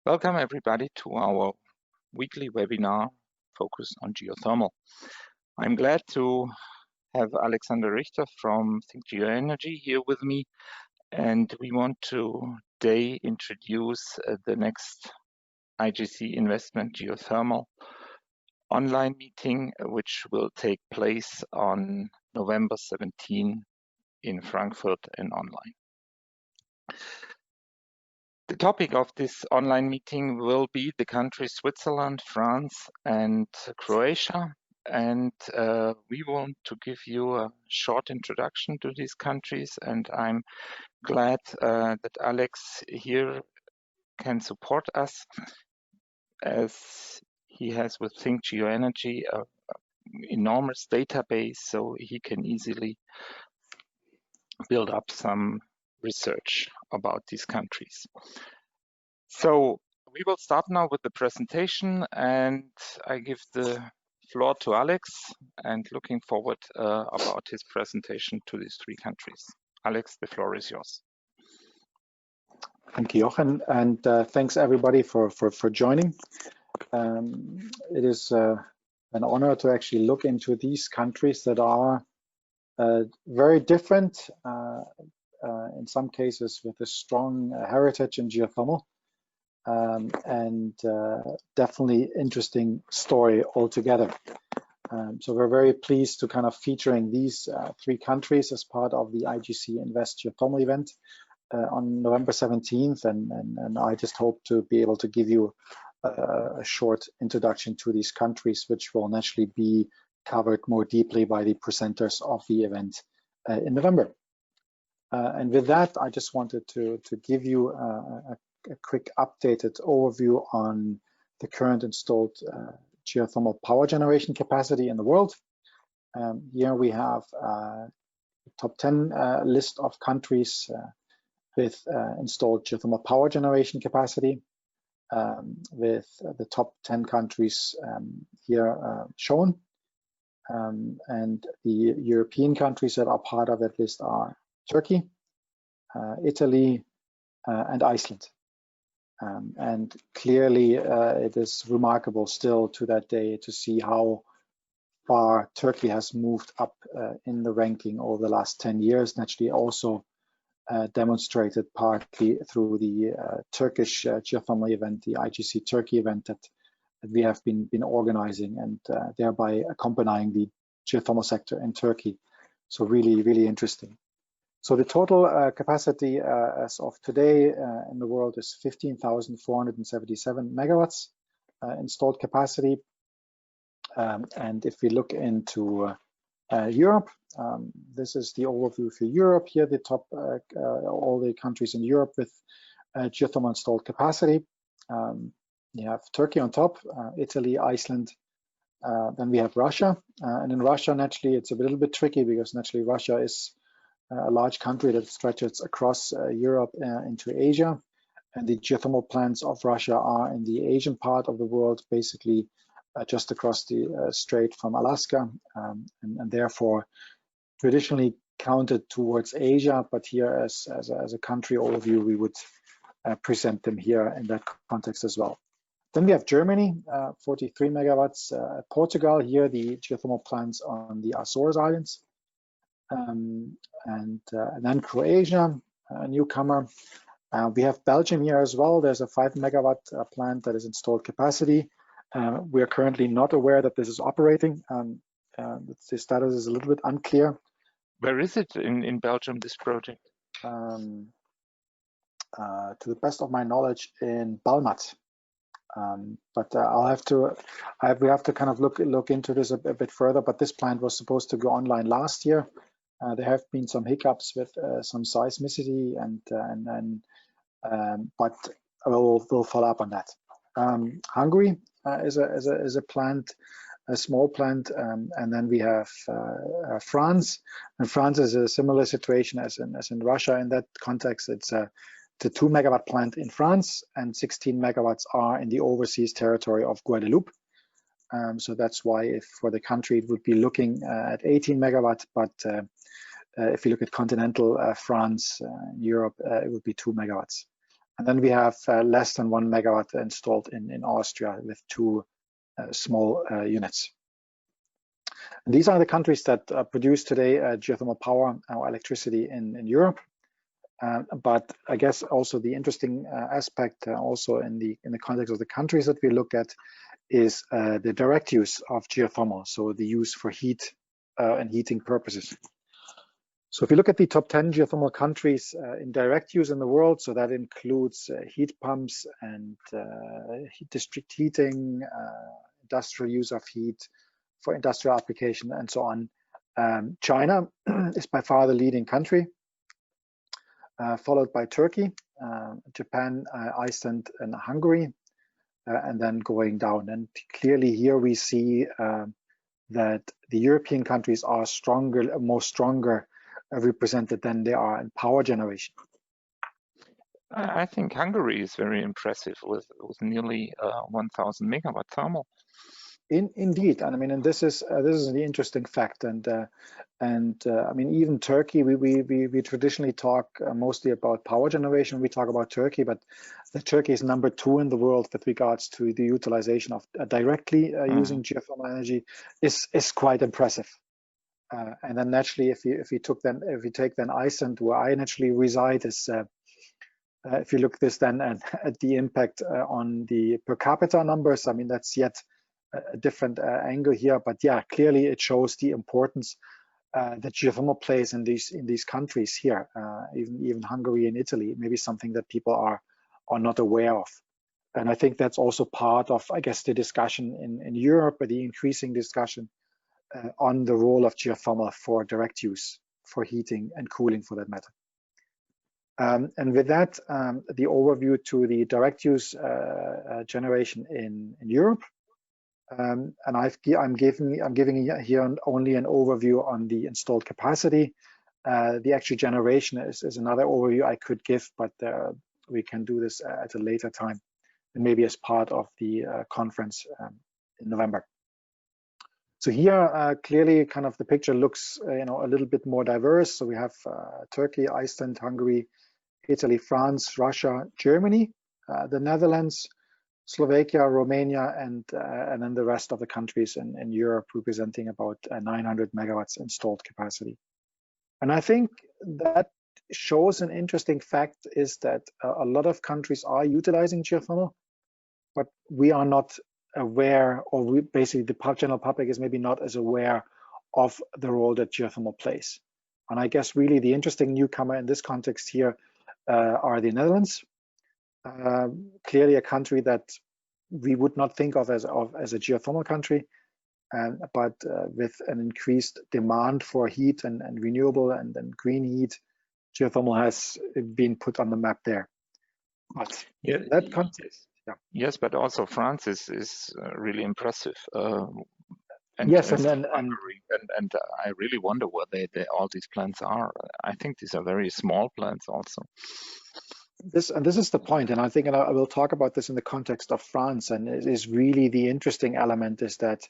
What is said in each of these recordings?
Welcome everybody to our weekly webinar focused on geothermal. I'm glad to have Alexander Richter from ThinkGeoEnergy here with me, and we want to today introduce the next IGC investment geothermal online meeting, which will take place on November 17 in Frankfurt and online. The topic of this online meeting will be the countries Switzerland, France, and Croatia. And we want to give you a short introduction to these countries. And I'm glad that Alex here can support us, as he has with ThinkGeoEnergy an enormous database, so he can easily build up some research about these countries. So we will start now with the presentation, and I give the floor to Alex, and looking forward about his presentation to these three countries. Alex, the floor is yours. Thank you, Jochen, and thanks everybody for joining. It is an honor to actually look into these countries that are very different, in some cases with a strong heritage in geothermal, and definitely interesting story altogether. So we're very pleased to kind of featuring these three countries as part of the IGC Invest Geothermal event on November 17th, and I just hope to be able to give you a short introduction to these countries, which will naturally be covered more deeply by the presenters of the event in November. And with that, I just wanted to give you a quick updated overview on the current installed geothermal power generation capacity in the world. Here we have a top 10 list of countries with installed geothermal power generation capacity, with the top 10 countries here shown. And the European countries that are part of that list are Turkey, Italy, and Iceland. And clearly it is remarkable still to that day to see how far Turkey has moved up in the ranking over the last 10 years, naturally also demonstrated partly through the Turkish geothermal event, the IGC Turkey event that we have been organizing, and thereby accompanying the geothermal sector in Turkey. So really, really interesting. So the total capacity as of today in the world is 15,477 megawatts installed capacity. And if we look into Europe, this is the overview for Europe. Here, the top, all the countries in Europe with geothermal installed capacity. You have Turkey on top, Italy, Iceland, then we have Russia. And in Russia, naturally, it's a little bit tricky because naturally Russia is a large country that stretches across Europe into Asia. And the geothermal plants of Russia are in the Asian part of the world, basically just across the strait from Alaska, and therefore traditionally counted towards Asia, but here as a country overview, we would present them here in that context as well. Then we have Germany, 43 megawatts, Portugal, here the geothermal plants on the Azores Islands, and then Croatia, a newcomer. We have Belgium here as well. There's a 5 megawatt plant that is installed capacity. We are currently not aware that this is operating. The status is a little bit unclear. Where is it in Belgium, this project? To the best of my knowledge, in Balmat. But we have to kind of look into this a bit further. But this plant was supposed to go online last year. There have been some hiccups with some seismicity, but we'll follow up on that. Hungary is a plant, a small plant, and then we have France. And France is a similar situation as in Russia. In that context, it's the 2 megawatt plant in France, and 16 megawatts are in the overseas territory of Guadeloupe. So that's why if for the country it would be looking at 18 megawatts, but if you look at continental France, Europe, it would be 2 megawatts. And then we have less than 1 megawatt installed in Austria with 2 small units. And these are the countries that produce today geothermal power or electricity in Europe. But I guess also the interesting aspect also in the context of the countries that we look at is the direct use of geothermal, so the use for heat and heating purposes. So if you look at the top 10 geothermal countries in direct use in the world, so that includes heat pumps and district heating, industrial use of heat for industrial application and so on. China is by far the leading country, followed by Turkey, Japan, Iceland, and Hungary, and then going down. And clearly here we see that the European countries are more stronger represented than they are in power generation. I think Hungary is very impressive with nearly 1,000 megawatt thermal. Indeed, and I mean, and this is the interesting fact, and I mean, even Turkey, we traditionally talk mostly about power generation. We talk about Turkey, but Turkey is number 2 in the world with regards to the utilization of directly using geothermal energy is quite impressive. And then naturally, if we take then Iceland, where I naturally reside, is if you look this then at the impact on the per capita numbers, I mean, that's yet a different angle here, but yeah, clearly it shows the importance that geothermal plays in these countries here, even Hungary and Italy, maybe something that people are not aware of. And I think that's also part of, I guess, the discussion in Europe, the increasing discussion on the role of geothermal for direct use, for heating and cooling for that matter. And with that, the overview to the direct use generation in Europe. And I'm giving here only an overview on the installed capacity. The actual generation is another overview I could give, but we can do this at a later time, and maybe as part of the conference in November. So here, clearly, kind of the picture looks, a little bit more diverse. So we have Turkey, Iceland, Hungary, Italy, France, Russia, Germany, the Netherlands, Slovakia, Romania, and then the rest of the countries in Europe, representing about 900 megawatts installed capacity. And I think that shows an interesting fact is that a lot of countries are utilizing geothermal, but we are not aware, or basically the general public is maybe not as aware of the role that geothermal plays. And I guess really the interesting newcomer in this context here are the Netherlands. Clearly a country that we would not think of as a geothermal country, but with an increased demand for heat and renewable and green heat, geothermal has been put on the map there. But yeah, that context, yeah. Yes, but also France is really impressive. And yes, and I really wonder where all these plants are. I think these are very small plants also. This is the point, and I think I will talk about this in the context of France. And it is really the interesting element is that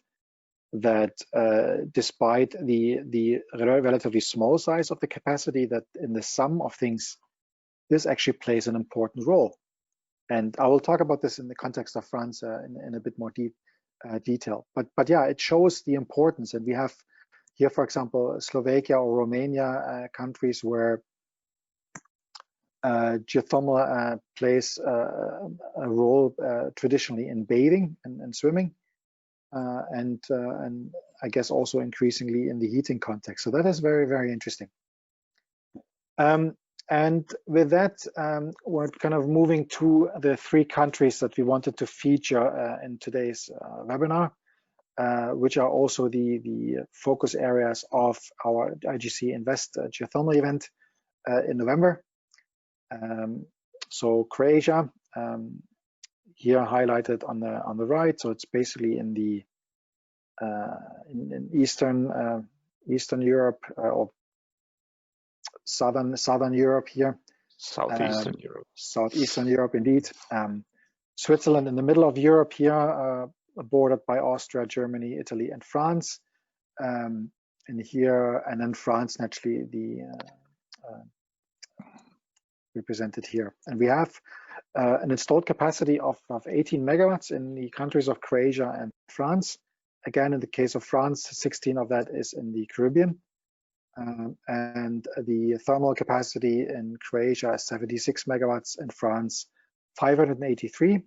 despite the relatively small size of the capacity, that in the sum of things, this actually plays an important role. And I will talk about this in the context of France in a bit more detail. But yeah, it shows the importance. And we have here, for example, Slovakia or Romania, countries where geothermal plays a role traditionally in bathing and swimming, and I guess also increasingly in the heating context. So that is very, very interesting. And with that, we're kind of moving to the 3 countries that we wanted to feature in today's webinar, which are also the focus areas of our IGC Invest Geothermal event in November. So Croatia, here highlighted on the right. So it's basically in the in Eastern Europe or Southern Europe here. Southeastern Europe. Southeastern Europe, indeed. Switzerland in the middle of Europe here, bordered by Austria, Germany, Italy, and France. And then France, naturally, represented here. And we have an installed capacity of 18 megawatts in the countries of Croatia and France. Again, in the case of France, 16 of that is in the Caribbean. And the thermal capacity in Croatia is 76 megawatts, in France 583,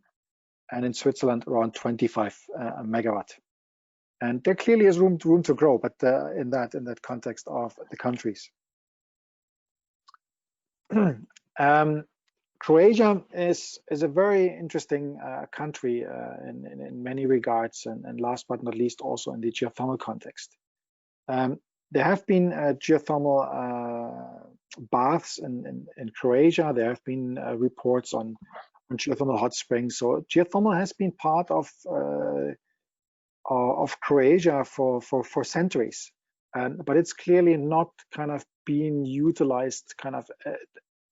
and in Switzerland around 25 megawatt. And there clearly is room to grow, but in that context of the countries. Croatia is a very interesting country in many regards, and last but not least also in the geothermal context. There have been geothermal baths in Croatia. There have been reports on geothermal hot springs. So geothermal has been part of Croatia for centuries, but it's clearly not kind of being utilized kind of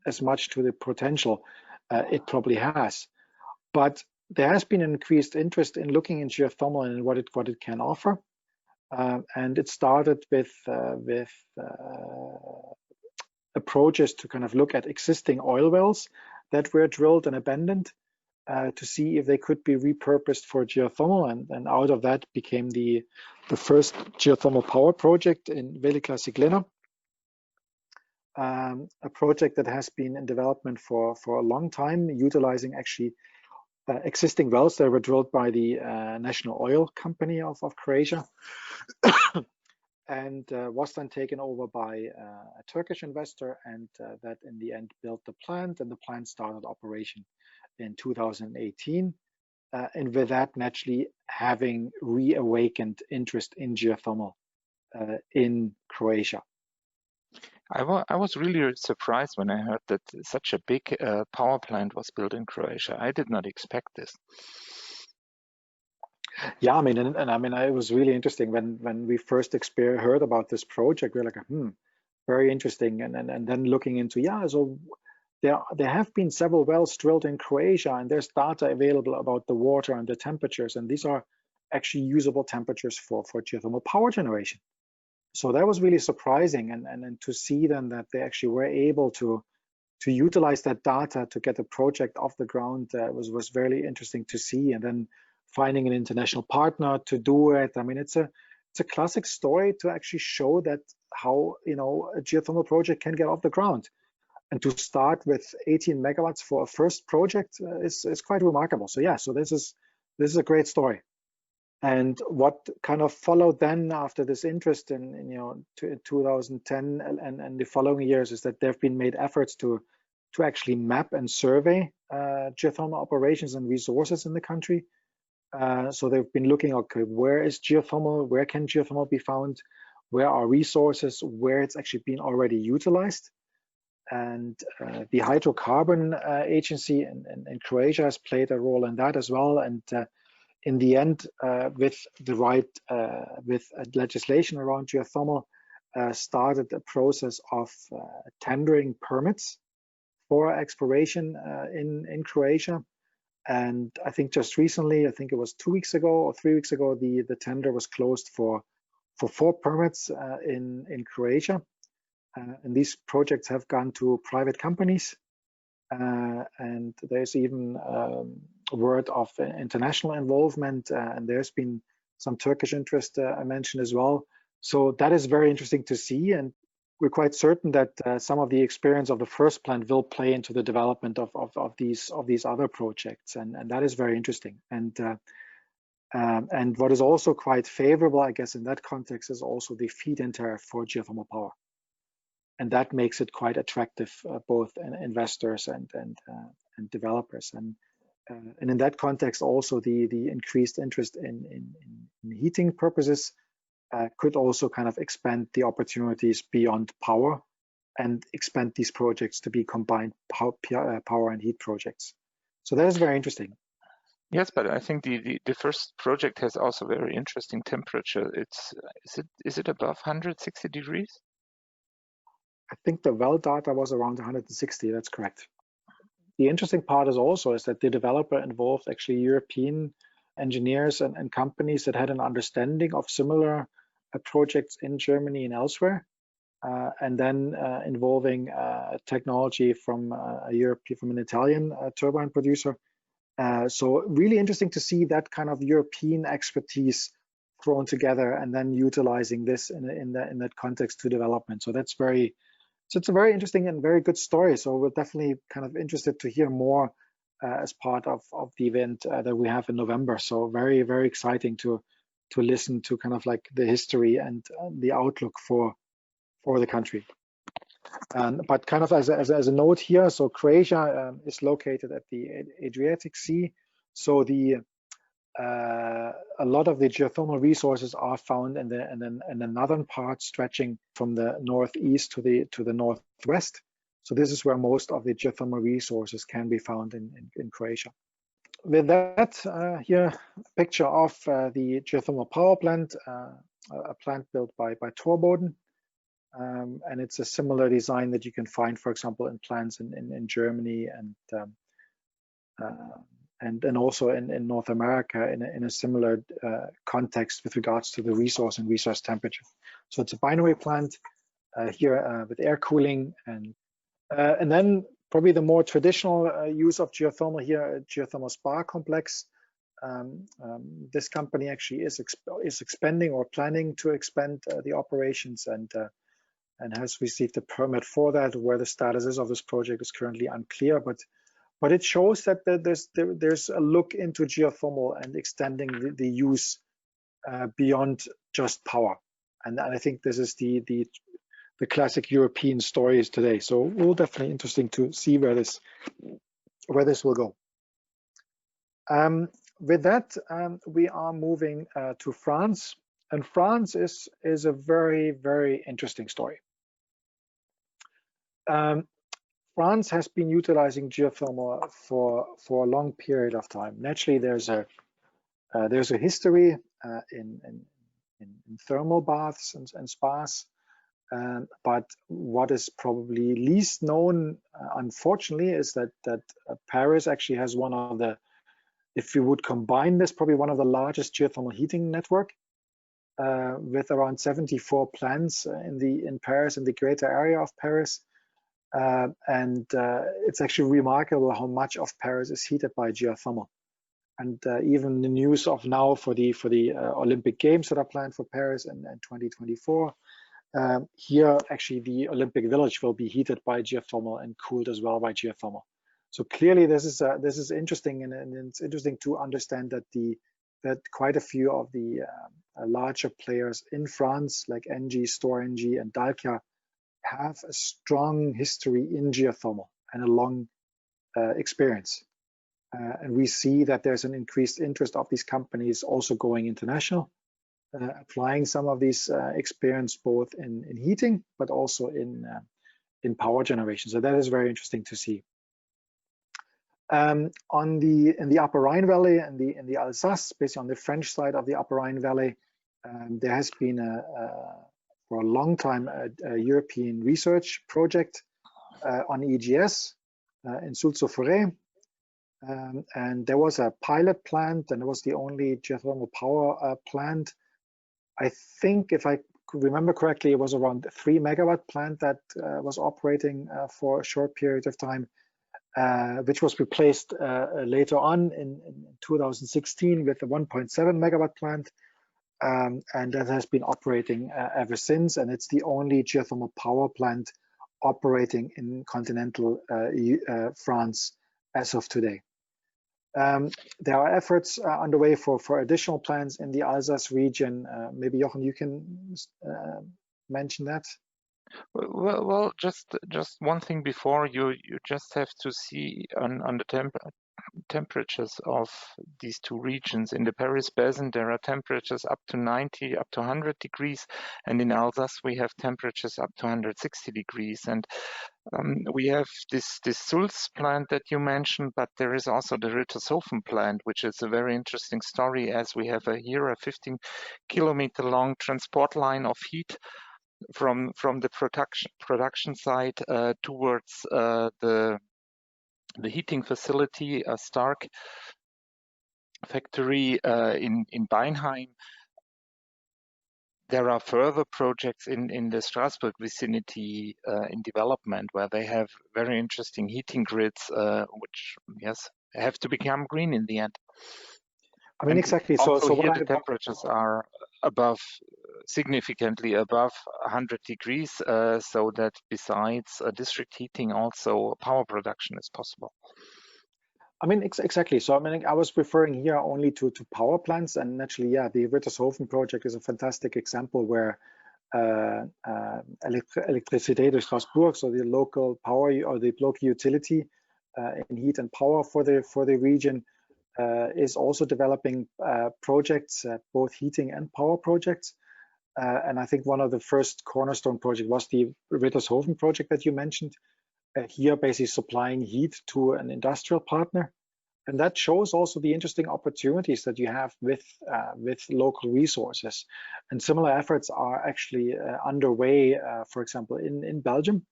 as much to the potential it probably has. But there has been an increased interest in looking in geothermal and what it can offer. And it started with approaches to kind of look at existing oil wells that were drilled and abandoned to see if they could be repurposed for geothermal, and out of that became the first geothermal power project in Velika Siglina, a project that has been in development for a long time, utilizing actually existing wells that were drilled by the national oil company of Croatia, and was then taken over by a Turkish investor, and that in the end built the plant, and the plant started operation in 2018, and with that naturally having reawakened interest in geothermal in Croatia. I was really surprised when I heard that such a big power plant was built in Croatia. I did not expect this. Yeah, I mean, and I mean, it was really interesting when we first heard about this project. We were like, very interesting, and then looking into, so there have been several wells drilled in Croatia, and there's data available about the water and the temperatures, and these are actually usable temperatures for geothermal power generation. So that was really surprising, and to see then that they actually were able to utilize that data to get a project off the ground was very interesting to see. And then finding an international partner to do it. I mean, it's a classic story to actually show that how a geothermal project can get off the ground. And to start with 18 megawatts for a first project is quite remarkable. So yeah, so this is a great story. And what kind of followed then after this interest in 2010 and the following years is that there have been made efforts to actually map and survey geothermal operations and resources in the country. So they've been looking, okay, where is geothermal? Where can geothermal be found? Where are resources? Where it's actually been already utilized? And the hydrocarbon agency in Croatia has played a role in that as well. And in the end, with legislation around geothermal, started a process of tendering permits for exploration in Croatia. And I think just recently, I think it was 2 weeks ago or 3 weeks ago, the tender was closed for 4 permits in Croatia. And these projects have gone to private companies. And there's even word of international involvement, and there's been some Turkish interest I mentioned as well. So that is very interesting to see, and we're quite certain that some of the experience of the first plant will play into the development of these other projects, and that is very interesting. And what is also quite favorable, I guess, in that context is also the feed-in tariff for geothermal power. And that makes it quite attractive, both investors and developers. And in that context, also the increased interest in heating purposes could also kind of expand the opportunities beyond power and expand these projects to be combined power and heat projects. So that is very interesting. Yes, but I think the first project has also very interesting temperature. Is it above 160 degrees? I think the well data was around 160, that's correct. The interesting part is that the developer involved actually European engineers and companies that had an understanding of similar projects in Germany and elsewhere. and then involving technology from from an Italian turbine producer. So really interesting to see that kind of European expertise thrown together and then utilizing this in that context to development. So that's it's a very interesting and very good story. So we're definitely kind of interested to hear more as part of the event that we have in November. So very, very exciting to listen to kind of like the history and the outlook for the country. But kind of as a note here, so Croatia is located at the Adriatic Sea. So a lot of the geothermal resources are found in the northern part, stretching from the northeast to the northwest. So this is where most of the geothermal resources can be found in Croatia. With that, here a picture of the geothermal power plant, a plant built by Torboden. And it's a similar design that you can find, for example, in plants in Germany and also in North America in a similar context with regards to the resource and resource temperature. So it's a binary plant here with air cooling, and then probably the more traditional use of geothermal here, geothermal spa complex. This company actually is expanding or planning to expand the operations and has received a permit for that. Where the status is of this project is currently unclear, but it shows that there's a look into geothermal and extending the use beyond just power. And I think this is the classic European stories today. So we'll definitely interesting to see where this will go. With that, we are moving to France, and France is a very, very interesting story. France has been utilizing geothermal for a long period of time. Naturally, there's a history in thermal baths and spas, but what is probably least known, unfortunately, is that Paris actually has one of the, if you would combine this, probably one of the largest geothermal heating network, with around 74 plants in Paris, in the greater area of Paris. And it's actually remarkable how much of Paris is heated by geothermal. And even the news of now for the Olympic Games that are planned for Paris in 2024, here actually the Olympic Village will be heated by geothermal and cooled as well by geothermal. So clearly this is interesting, and it's interesting to understand that quite a few of the larger players in France, like Engie, Storengy, and Dalkia, have a strong history in geothermal and a long experience. And we see that there's an increased interest of these companies also going international, applying some of these experience both in heating, but also in power generation. So that is very interesting to see. In the Upper Rhine Valley and in the Alsace, basically on the French side of the Upper Rhine Valley, there has been for a long time a European research project on EGS in Soultz-sous-Forêts. And there was a pilot plant, and it was the only geothermal power plant. I think, if I remember correctly, it was around a 3 megawatt plant that was operating for a short period of time, which was replaced later on in 2016 with a 1.7 megawatt plant. And that has been operating ever since, and it's the only geothermal power plant operating in continental France as of today. There are efforts underway for additional plants in the Alsace region. Maybe Jochen, you can mention that. Well, just one thing before you just have to see on the temperatures of these two regions. In the Paris Basin, there are temperatures up to 90, up to 100 degrees, and in Alsace we have temperatures up to 160 degrees. And we have this Soultz plant that you mentioned, but there is also the Richter plant, which is a very interesting story, as we have here a 15-kilometer long transport line of heat from the production site towards the heating facility, a Stark factory in Beinheim. there are further projects in the Strasbourg vicinity in development where they have very interesting heating grids, which, yes, have to become green in the end. I mean, And exactly. also So here what the temperatures are above, significantly above 100 degrees, so that besides district heating, also power production is possible. I mean, exactly. So I mean, I was referring here only to power plants, and naturally, yeah, the Ritter project is a fantastic example where Electricité de Strasbourg, so the local power or the local utility in heat and power for the region, is also developing projects, both heating and power projects. And I think one of the first cornerstone project was the Rittershofen project that you mentioned. Here, basically supplying heat to an industrial partner, and that shows also the interesting opportunities that you have with local resources. And similar efforts are actually underway, for example, in Belgium,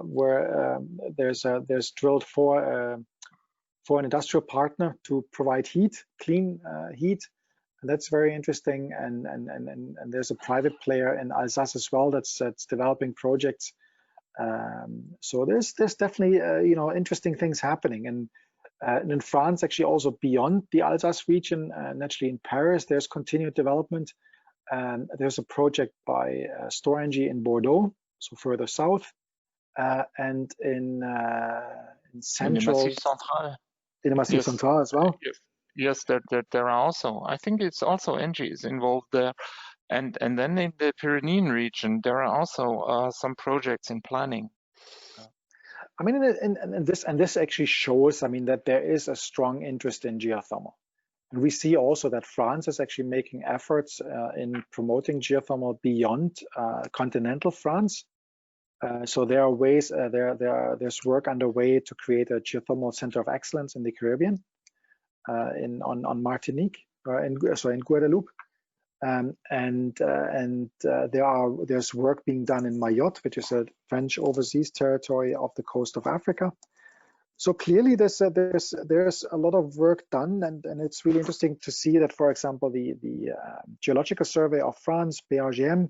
where there's drilled for an industrial partner to provide heat, clean heat. And that's very interesting. And there's a private player in Alsace as well that's developing projects. So there's definitely interesting things happening, and in France, actually also beyond the Alsace region, naturally in Paris, there's continued development. There's a project by Storengy in Bordeaux, so further south, and in central, in the Massif Central as well. Yes, there are also. I think it's also Engie is involved there. And then in the Pyrenean region, there are also some projects in planning. I mean, and this actually shows, I mean, that there is a strong interest in geothermal. And we see also that France is actually making efforts in promoting geothermal beyond continental France. So there are ways, there's work underway to create a geothermal center of excellence in the Caribbean, on Martinique, in Guadeloupe. There's work being done in Mayotte, which is a French overseas territory off the coast of Africa. So clearly, there's a lot of work done, and it's really interesting to see that, for example, the Geological Survey of France, BRGM,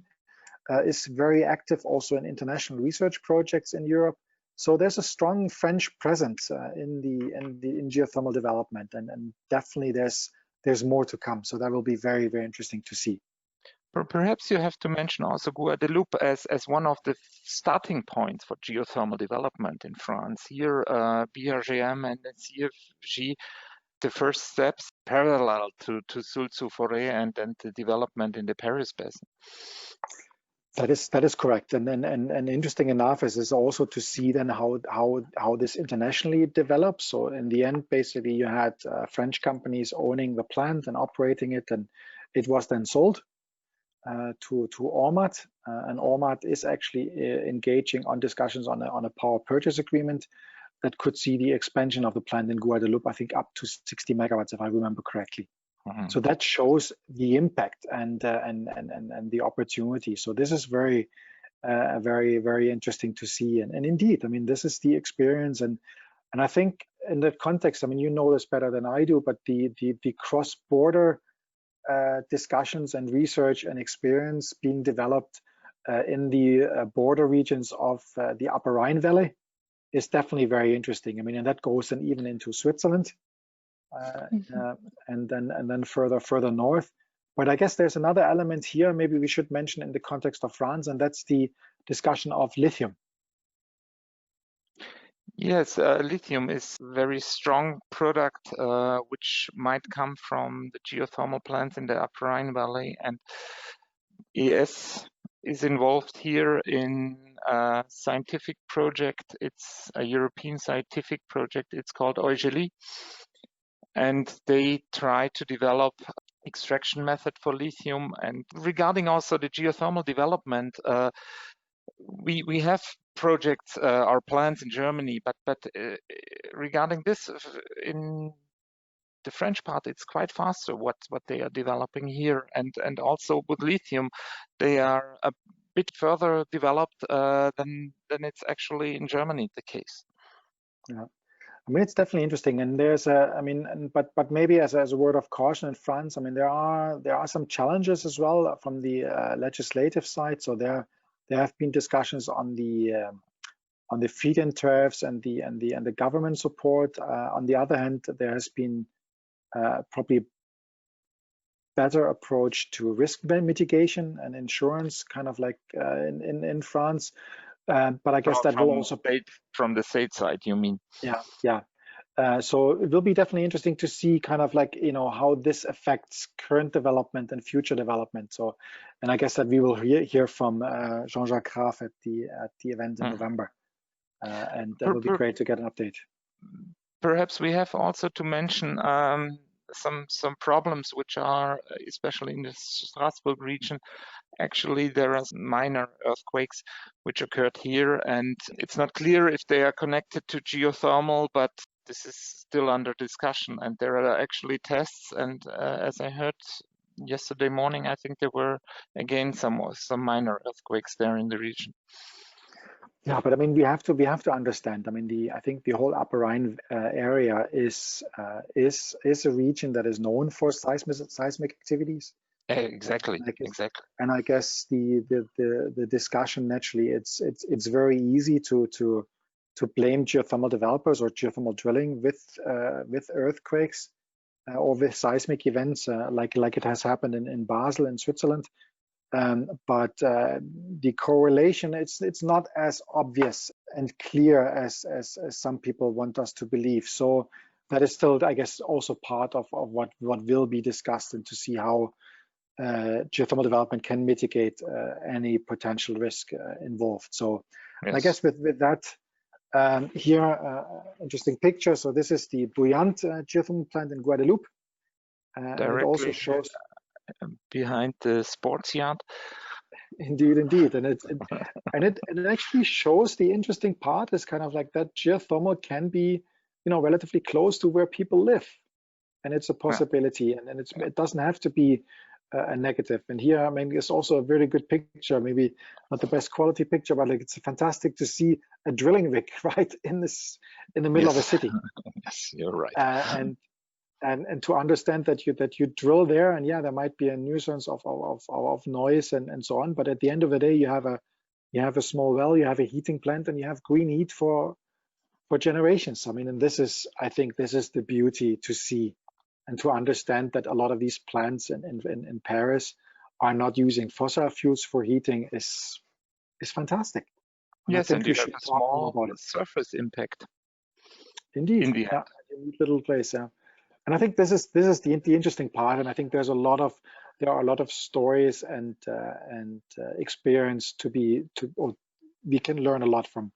is very active also in international research projects in Europe. So there's a strong French presence in geothermal development, and definitely there's more to come. So that will be very, very interesting to see. Perhaps you have to mention also Guadeloupe as one of the starting points for geothermal development in France. Here, BRGM and CFG, the first steps parallel to Soultz-sous-Forêts and the development in the Paris Basin. That is correct, and interesting enough is also to see then how this internationally develops. So in the end, basically, you had French companies owning the plant and operating it, and it was then sold to Ormat, and Ormat is actually engaging on discussions on a power purchase agreement that could see the expansion of the plant in Guadeloupe, I think up to 60 megawatts, if I remember correctly. So that shows the impact and the opportunity. So this is very, very interesting to see. And indeed, I mean, this is the experience. And I think in that context, I mean, you know this better than I do, but the cross-border discussions and research and experience being developed in the border regions of the Upper Rhine Valley is definitely very interesting. I mean, and that goes then even into Switzerland. And then further north. But I guess there's another element here maybe we should mention in the context of France, and that's the discussion of lithium. Yes, lithium is a very strong product which might come from the geothermal plants in the Upper Rhine Valley, and ES is involved here in a scientific project. It's a European scientific project. It's called Eugélie. And they try to develop extraction method for lithium. And regarding also the geothermal development, we have projects, our plants in Germany, but regarding this in the French part, it's quite faster what they are developing here, and also with lithium, they are a bit further developed than it's actually in Germany the case. Yeah. I mean, it's definitely interesting, and there's a, I mean, but maybe as a word of caution in France, I mean, there are some challenges as well from the legislative side. So there have been discussions on the feed-in tariffs and the government support. On the other hand, there has been probably better approach to risk mitigation and insurance, kind of like in France. But I guess that will also from the state side, you mean? Yeah. So it will be definitely interesting to see kind of like, you know, how this affects current development and future development. So, and I guess that we will hear from Jean-Jacques Graf at the event in November, and that will be great to get an update. Perhaps we have also to mention some problems which are, especially in the Strasbourg region. Actually, there are minor earthquakes which occurred here, and it's not clear if they are connected to geothermal, but this is still under discussion. And there are actually tests, and as I heard yesterday morning, I think there were again some minor earthquakes there in the region. Yeah, but I mean, we have to understand. I mean, I think the whole Upper Rhine area is a region that is known for seismic activities. Exactly. And I guess the discussion naturally, it's very easy to blame geothermal developers or geothermal drilling with earthquakes or with seismic events like it has happened in Basel in Switzerland. But the correlation, it's not as obvious and clear as some people want us to believe. So that is still, I guess, also part of what will be discussed, and to see how geothermal development can mitigate any potential risk involved. So yes. I guess with that, here, interesting picture. So this is the Bouillante geothermal plant in Guadeloupe. It also shows behind the sports yard. Indeed, and it actually shows the interesting part is kind of like that geothermal can be, you know, relatively close to where people live, and it's a possibility, and it doesn't have to be a negative. And here, I mean, it's also a very good picture, maybe not the best quality picture, but like it's fantastic to see a drilling rig right in the middle of a city. Yes, you're right. And to understand that you drill there, and yeah, there might be a nuisance of noise and so on, but at the end of the day, you have a small well, you have a heating plant, and you have green heat for generations. I mean, and I think this is the beauty to see and to understand that a lot of these plants in Paris are not using fossil fuels for heating is fantastic. Yes, and you have a small surface impact. Indeed, in a little place, yeah. And I think this is the interesting part, and I think there are a lot of stories and experience we can learn a lot from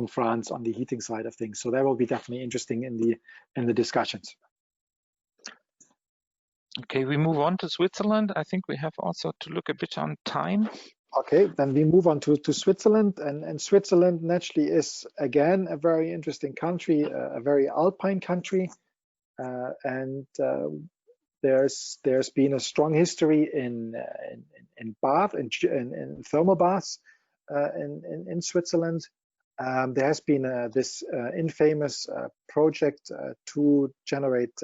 France on the heating side of things. So that will be definitely interesting in the discussions. Okay, we move on to Switzerland. I think we have also to look a bit on time. Okay, then we move on to Switzerland, and Switzerland naturally is again a very interesting country, a very alpine country. And there's been a strong history in bath in thermal baths in Switzerland. There has been this infamous project to generate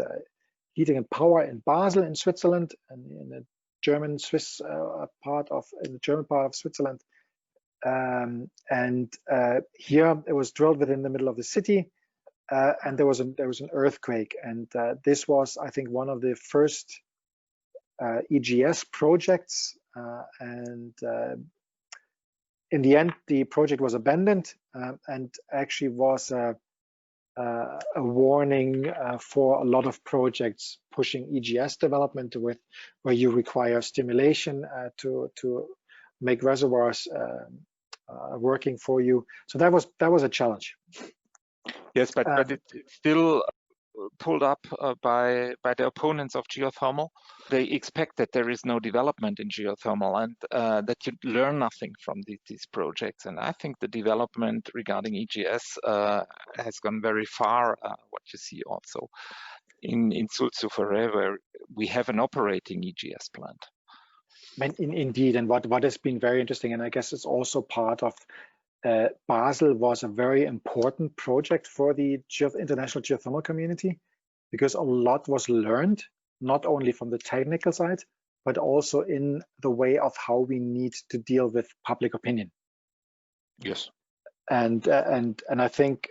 heating and power in Basel in Switzerland, and in the German part of Switzerland. And here it was drilled within the middle of the city. And there was an earthquake, and this was, I think, one of the first EGS projects. And in the end, the project was abandoned, and actually was a warning for a lot of projects pushing EGS development where you require stimulation to make reservoirs working for you. So that was a challenge. Yes, but it's still pulled up by the opponents of geothermal. They expect that there is no development in geothermal, and that you learn nothing from these projects. And I think the development regarding EGS has gone very far. What you see also in Soultz-sous-Forêts, where we have an operating EGS plant. Indeed, and what has been very interesting, and I guess it's also part of Basel was a very important project for the international geothermal community, because a lot was learned, not only from the technical side, but also in the way of how we need to deal with public opinion. Yes. And I think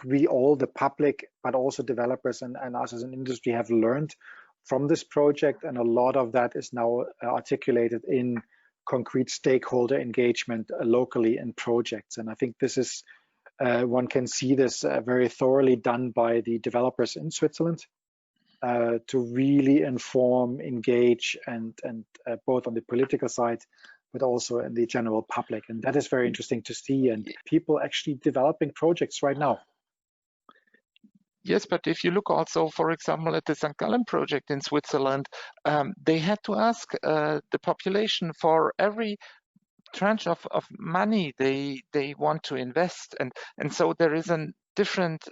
we all, the public, but also developers and us as an industry, have learned from this project, and a lot of that is now articulated in concrete stakeholder engagement locally in projects. And I think this is, one can see this very thoroughly done by the developers in Switzerland to really inform, engage, and both on the political side, but also in the general public. And that is very interesting to see, and people actually developing projects right now. Yes, but if you look also, for example, at the St. Gallen project in Switzerland, they had to ask the population for every tranche of money they want to invest, and so there is a different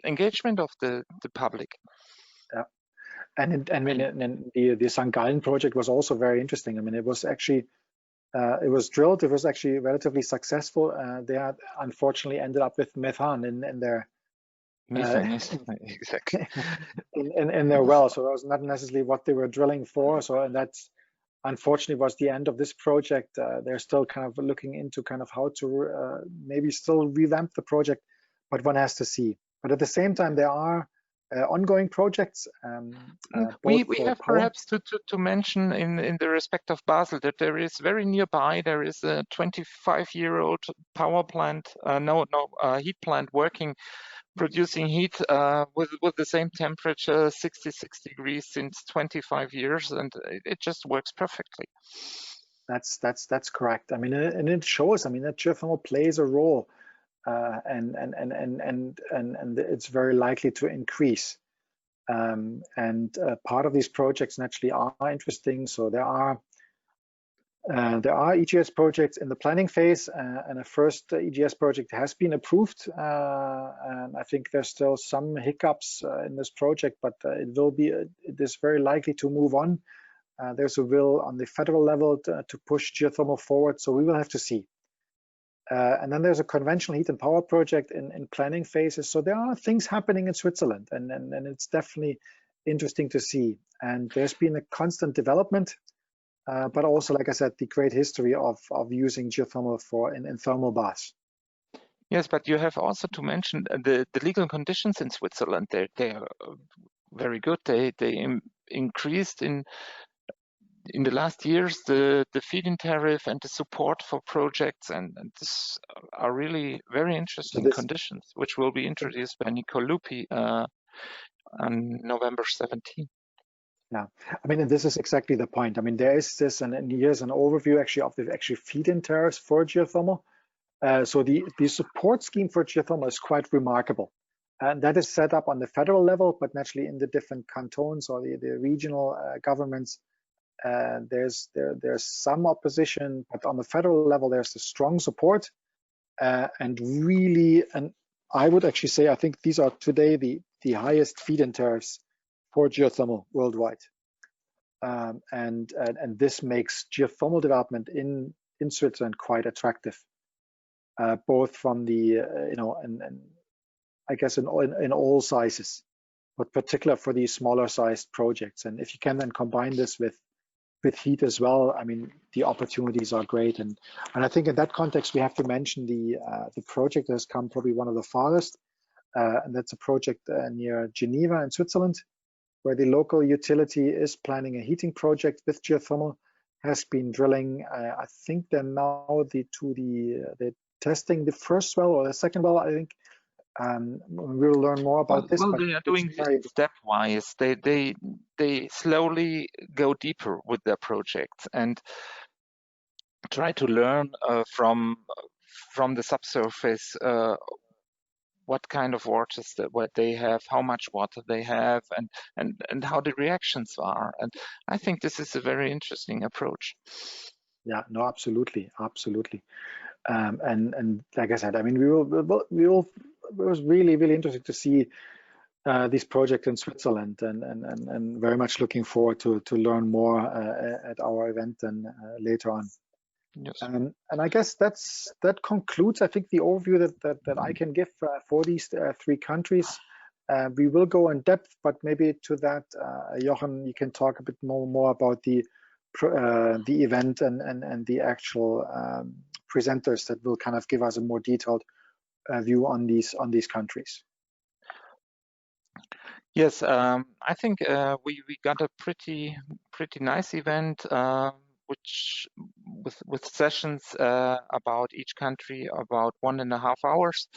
engagement of the public. Yeah, and the St. Gallen project was also very interesting. I mean, it was actually it was drilled. It was actually relatively successful. They had unfortunately ended up with methane in their exactly in their well. So that was not necessarily what they were drilling for. So, and that's unfortunately was the end of this project. They're still kind of looking into kind of how to maybe still revamp the project, but one has to see. But at the same time, there are ongoing projects. We have perhaps to mention in the respect of Basel that there is very nearby, there is a 25-year-old power plant, heat plant working, producing heat with the same temperature, 66 degrees, since 25 years, and it just works perfectly. That's correct. I mean, and it shows. I mean, that geothermal plays a role, and it's very likely to increase. Part of these projects naturally are interesting. So there are EGS projects in the planning phase, and a first EGS project has been approved. And I think there's still some hiccups in this project, but it is very likely to move on. There's a will on the federal level to push geothermal forward, so we will have to see. And then there's a conventional heat and power project in planning phases. So there are things happening in Switzerland, and it's definitely interesting to see. And there's been a constant development, but also, like I said, the great history of using geothermal in thermal baths. Yes, but you have also to mention the legal conditions in Switzerland. They are very good. They increased in the last years the feed-in tariff and the support for projects, and this are really very interesting conditions, which will be introduced by Nicole Lupi on November 17. Yeah, I mean, and this is exactly the point. I mean, there is this, and here's an overview actually of the feed-in tariffs for geothermal. So the support scheme for geothermal is quite remarkable, and that is set up on the federal level, but naturally in the different cantons or the regional governments. There's some opposition, but on the federal level, there's a strong support, and really, and I would actually say, I think these are today the highest feed-in tariffs for geothermal worldwide, and this makes geothermal development in Switzerland quite attractive, both from the and I guess in all sizes, but particularly for these smaller sized projects. And if you can then combine this with heat as well, I mean, the opportunities are great. And I think in that context, we have to mention the project that has come probably one of the farthest, and that's a project near Geneva in Switzerland, where the local utility is planning a heating project with geothermal, has been drilling. I think they're now they're testing the first well or the second well, I think. We'll learn more about this. Well, they are doing this stepwise. They slowly go deeper with their projects and try to learn from the subsurface what kind of waters what they have, how much water they have, and how the reactions are. And I think this is a very interesting approach. Yeah, no, absolutely. And like I said, I mean, it was really, really interesting to see this project in Switzerland, and very much looking forward to learn more at our event and later on. Yes. And I guess that concludes, I think, the overview that I can give for these three countries. We will go in depth, but maybe to that, Jochen, you can talk a bit more about the event and the actual presenters that will kind of give us a more detailed view on these countries. Yes, I think we got a pretty nice event, which with sessions about each country about 1.5 hours,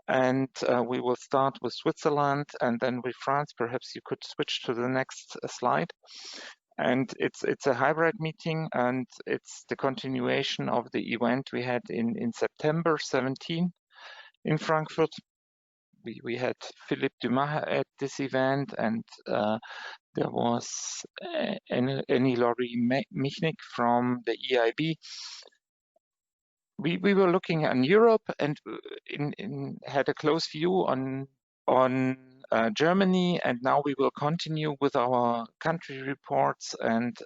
and we will start with Switzerland and then with France. Perhaps you could switch to the next slide. And it's a hybrid meeting, and it's the continuation of the event we had in September 17 in Frankfurt. We had Philippe Dumas at this event, and there was Annie-Laurie Michnik from the EIB. We were looking at Europe and had a close view on Germany, and now we will continue with our country reports, and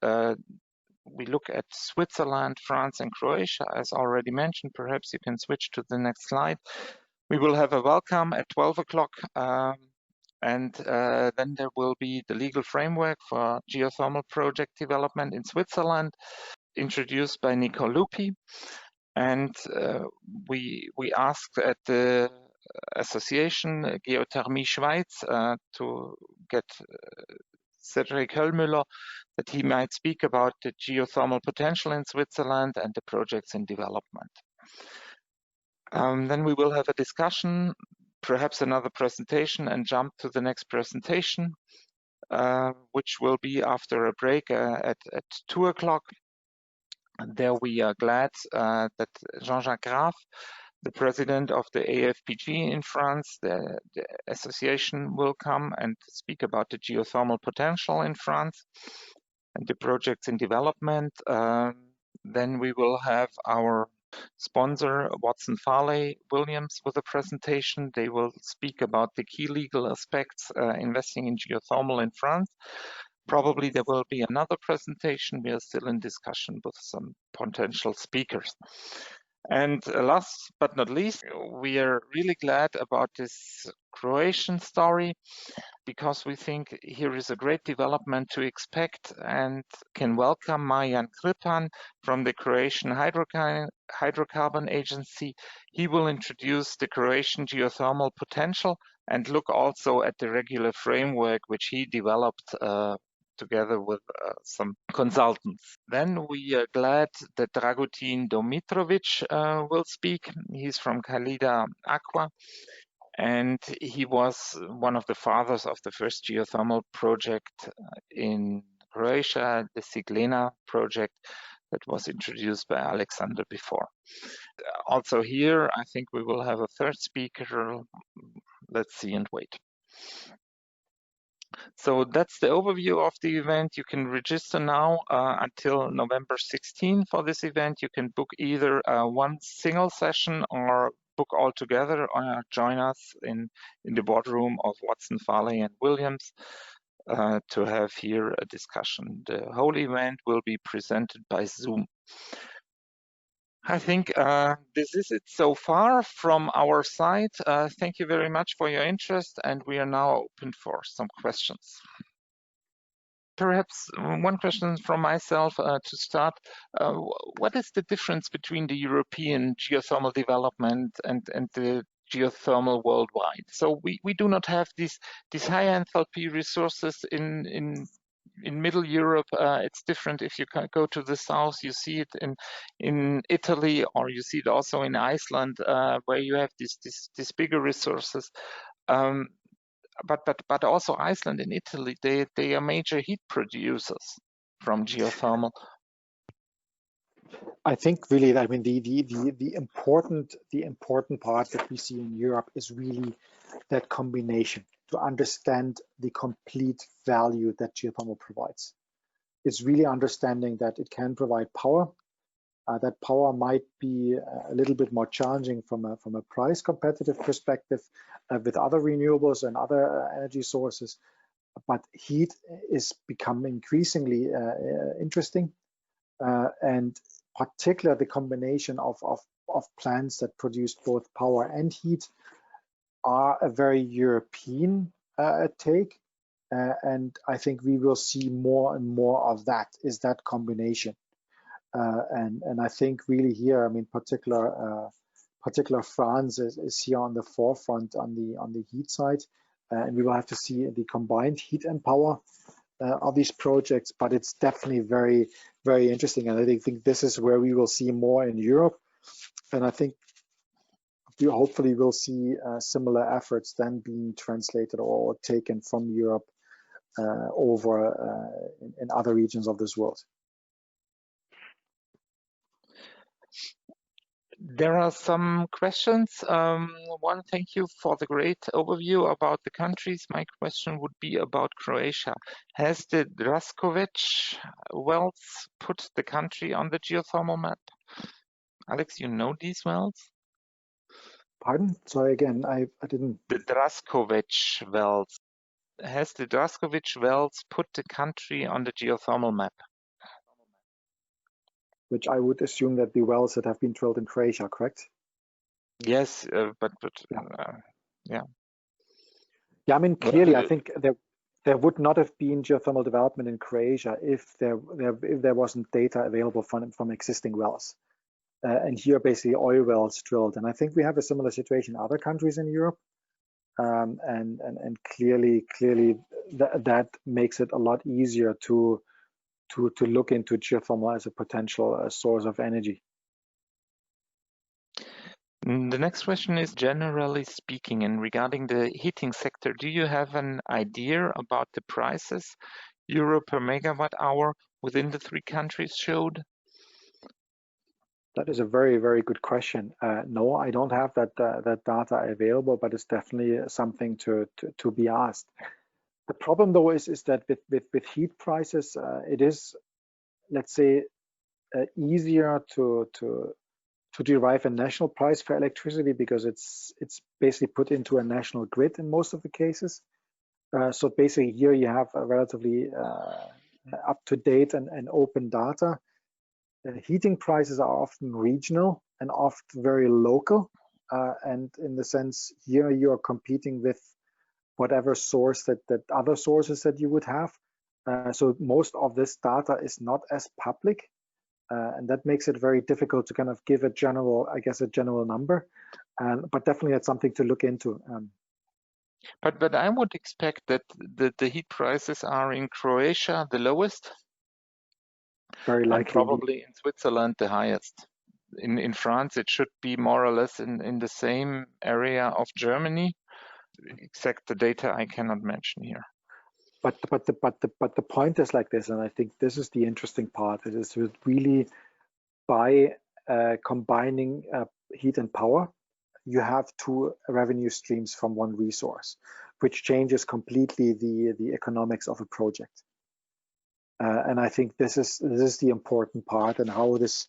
we look at Switzerland, France, and Croatia, as already mentioned. Perhaps you can switch to the next slide. We will have a welcome at 12 o'clock, and then there will be the legal framework for geothermal project development in Switzerland, introduced by Nico Lupi. And we asked at the association Geothermie Schweiz to get Cedric Höllmüller, that he might speak about the geothermal potential in Switzerland and the projects in development. Then we will have a discussion, perhaps another presentation, and jump to the next presentation, which will be after a break at 2 o'clock. And there we are glad that Jean-Jacques Graf, the president of the AFPG in France, the association, will come and speak about the geothermal potential in France and the projects in development. Then we will have our sponsor, Watson Farley Williams, with a presentation. They will speak about the key legal aspects investing in geothermal in France. Probably there will be another presentation. We are still in discussion with some potential speakers. And last but not least, we are really glad about this Croatian story, because we think here is a great development to expect, and can welcome Marijan Kripan from the Croatian Hydrocarbon Agency. He will introduce the Croatian geothermal potential and look also at the regular framework which he developed together with some consultants. Then we are glad that Dragutin Domitrovic will speak. He's from Kalida Aqua, and he was one of the fathers of the first geothermal project in Croatia, the Siglena project that was introduced by Alexander before. Also here, I think we will have a third speaker. Let's see and wait. So that's the overview of the event. You can register now until November 16 for this event. You can book either one single session or book all together, or join us in the boardroom of Watson, Farley and Williams to have here a discussion. The whole event will be presented by Zoom. I think this is it so far from our side. Thank you very much for your interest, and we are now open for some questions. Perhaps one question from myself to start. What is the difference between the European geothermal development and the geothermal worldwide? So we do not have these high enthalpy resources in Middle Europe. It's different if you go to the south. You see it in Italy, or you see it also in Iceland, where you have these bigger resources. But also Iceland and Italy, they are major heat producers from geothermal. I think really, I mean, the important part that we see in Europe is really that combination, to understand the complete value that geothermal provides. It's really understanding that it can provide power. That power might be a little bit more challenging from a price competitive perspective with other renewables and other energy sources, but heat is becoming increasingly interesting. And particularly the combination of plants that produce both power and heat are a very European take. And I think we will see more and more of that, is that combination. And I think really here, I mean, particular France is here on the forefront on the heat side, and we will have to see the combined heat and power of these projects. But it's definitely very, very interesting, and I think this is where we will see more in Europe. And I think we hopefully will see similar efforts then being translated or taken from Europe over in other regions of this world. There are some questions. One, thank you for the great overview about the countries. My question would be about Croatia. Has the Draskovic wells put the country on the geothermal map? Alex, you know these wells? Pardon? Sorry, again, I didn't. The Draskovic wells. Has the Draskovic wells put the country on the geothermal map? Which I would assume that the wells that have been drilled in Croatia, correct? Yes, but yeah. Yeah, I mean, clearly, I think there would not have been geothermal development in Croatia if there wasn't data available from existing wells. And here, basically, oil wells drilled. And I think we have a similar situation in other countries in Europe. And clearly that makes it a lot easier to look into geothermal as a potential source of energy. The next question is, generally speaking, and regarding the heating sector, do you have an idea about the prices, euro per megawatt hour, within the 3 countries showed? That is a very, very good question. No, I don't have that data available, but it's definitely something to be asked. The problem, though, is that with heat prices, it is, let's say, easier to derive a national price for electricity because it's basically put into a national grid in most of the cases. So basically, here you have a relatively up-to-date and open data. Heating prices are often regional and often very local, and in the sense here you are competing with whatever source that other sources that you would have. So most of this data is not as public, and that makes it very difficult to kind of give a general, I guess, a general number. But definitely that's something to look into. But I would expect that the heat prices are in Croatia the lowest. Very likely. And probably in Switzerland the highest. In France it should be more or less in the same area of Germany. Exact the data I cannot mention here. But the point is like this, and I think this is the interesting part. It is really by combining heat and power, you have 2 revenue streams from one resource, which changes completely the economics of a project. And I think this is the important part, and how this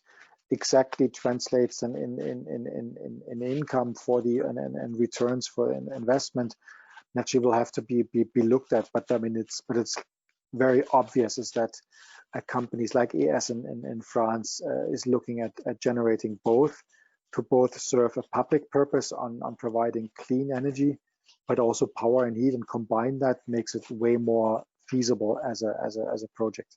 exactly translates in income for and returns for an investment. Naturally, will have to be looked at. But I mean, it's very obvious is that companies like ES in France is looking at generating both to serve a public purpose on providing clean energy, but also power and heat, and combine that makes it way more feasible as a project.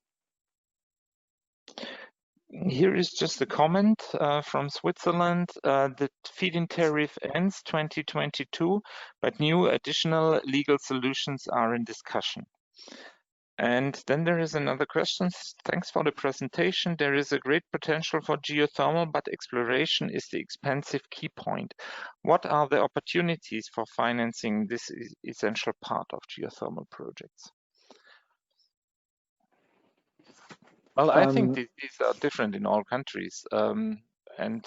Here is just a comment from Switzerland. The feed-in tariff ends 2022, but new additional legal solutions are in discussion. And then there is another question. Thanks for the presentation. There is a great potential for geothermal, but exploration is the expensive key point. What are the opportunities for financing this essential part of geothermal projects? Well, I think these are different in all countries. And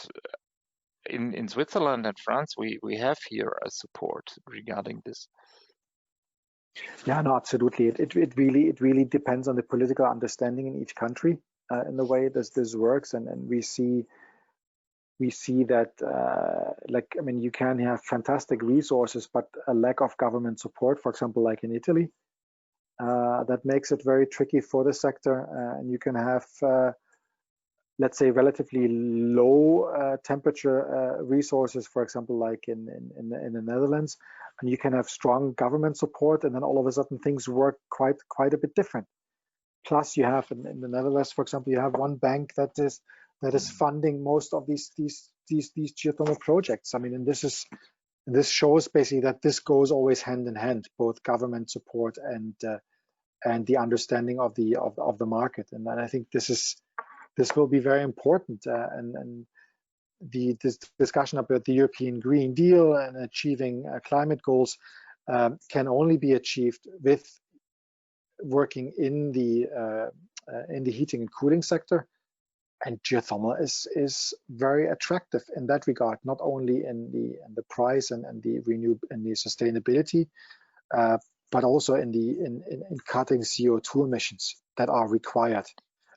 in Switzerland and France, we have here a support regarding this. Yeah, no, absolutely. It really depends on the political understanding in each country, in the way this works, and we see that like, I mean, you can have fantastic resources, but a lack of government support, for example, like in Italy, that makes it very tricky for the sector. And you can have let's say, relatively low temperature resources, for example, like in the Netherlands, and you can have strong government support, and then all of a sudden things work quite a bit different. Plus, you have in the Netherlands, for example, you have one bank that is funding most of these geothermal projects. I mean, and this shows basically that this goes always hand in hand, both government support and the understanding of the market. And I think this will be very important. And this discussion about the European Green Deal and achieving climate goals can only be achieved with working in the heating and cooling sector. And geothermal is very attractive in that regard, not only in the price and the sustainability, but also in cutting CO2 emissions that are required.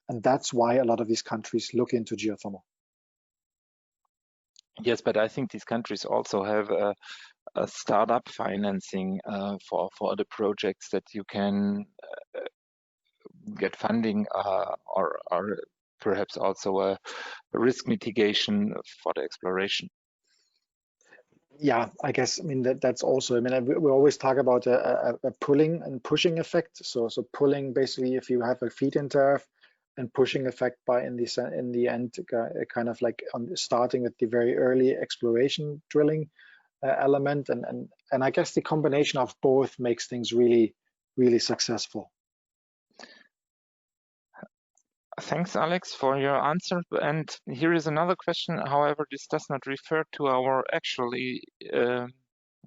And that's why a lot of these countries look into geothermal. Yes, but I think these countries also have a startup financing for the projects that you can get funding or perhaps also a risk mitigation for the exploration. Yeah, I guess, I mean, that's also, I mean, we always talk about a pulling and pushing effect. So pulling, basically, if you have a feed-in tariff, and pushing effect by in the end, kind of like starting with the very early exploration drilling element. And I guess the combination of both makes things really, really successful. Thanks, Alex, for your answer. And here is another question. However, this does not refer to our actually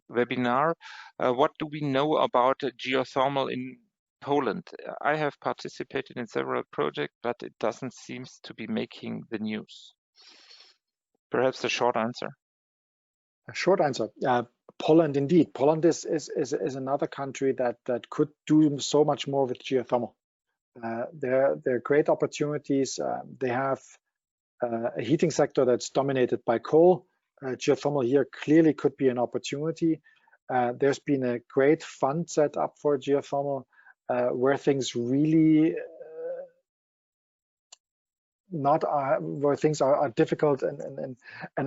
webinar. What do we know about geothermal in Poland? I have participated in several projects, but it doesn't seem to be making the news. Perhaps a short answer. A short answer. Poland, indeed. Poland is another country that could do so much more with geothermal. There are great opportunities. They have a heating sector that's dominated by coal. Geothermal here clearly could be an opportunity. There's been a great fund set up for geothermal where things really where things are difficult and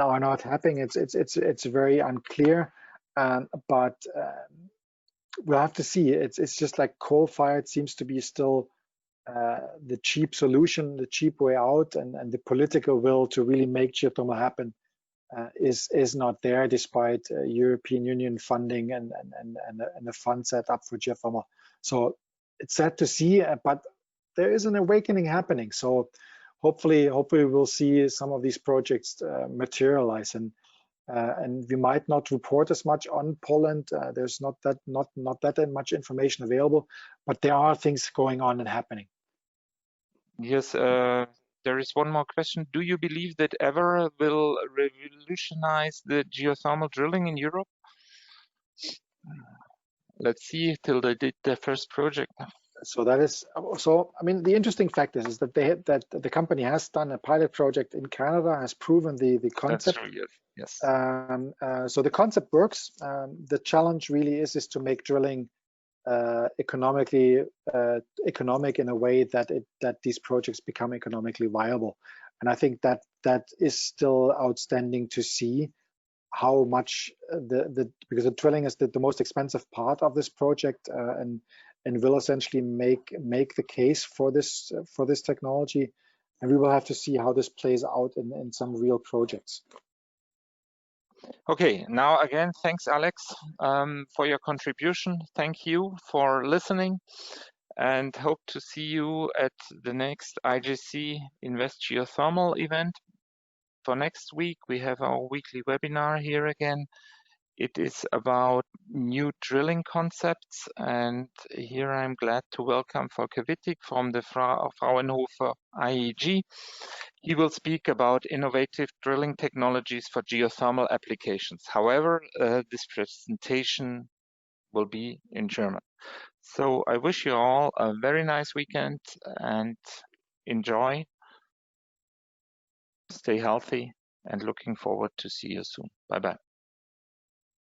are not happening. It's very unclear, but we'll have to see. It's just like coal-fired seems to be still the cheap solution, the cheap way out, and the political will to really make geothermal happen is not there, despite European Union funding and the fund set up for geothermal. So it's sad to see, but there is an awakening happening. So hopefully we'll see some of these projects materialize, and we might not report as much on Poland. There's not that much information available, but there are things going on and happening. Yes, there is one more question. Do you believe that ever will revolutionize the geothermal drilling in Europe? Let's see till they did their first project. So that is I mean, the interesting fact is that the company has done a pilot project in Canada, has proven the concept. That's true, yes. So the concept works. The challenge really is to make drilling economic in a way that these projects become economically viable. And I think that is still outstanding to see how much because the drilling is the most expensive part of this project, and will essentially make the case for this technology. And we will have to see how this plays out in some real projects. Okay, now again, thanks, Alex, for your contribution. Thank you for listening, and hope to see you at the next IGC Invest Geothermal event. For next week, we have our weekly webinar here again. It is about new drilling concepts, and here I'm glad to welcome Volker Wittig from the Fraunhofer IEG. He will speak about innovative drilling technologies for geothermal applications. However, this presentation will be in German. So I wish you all a very nice weekend and enjoy. Stay healthy and looking forward to see you soon. Bye-bye.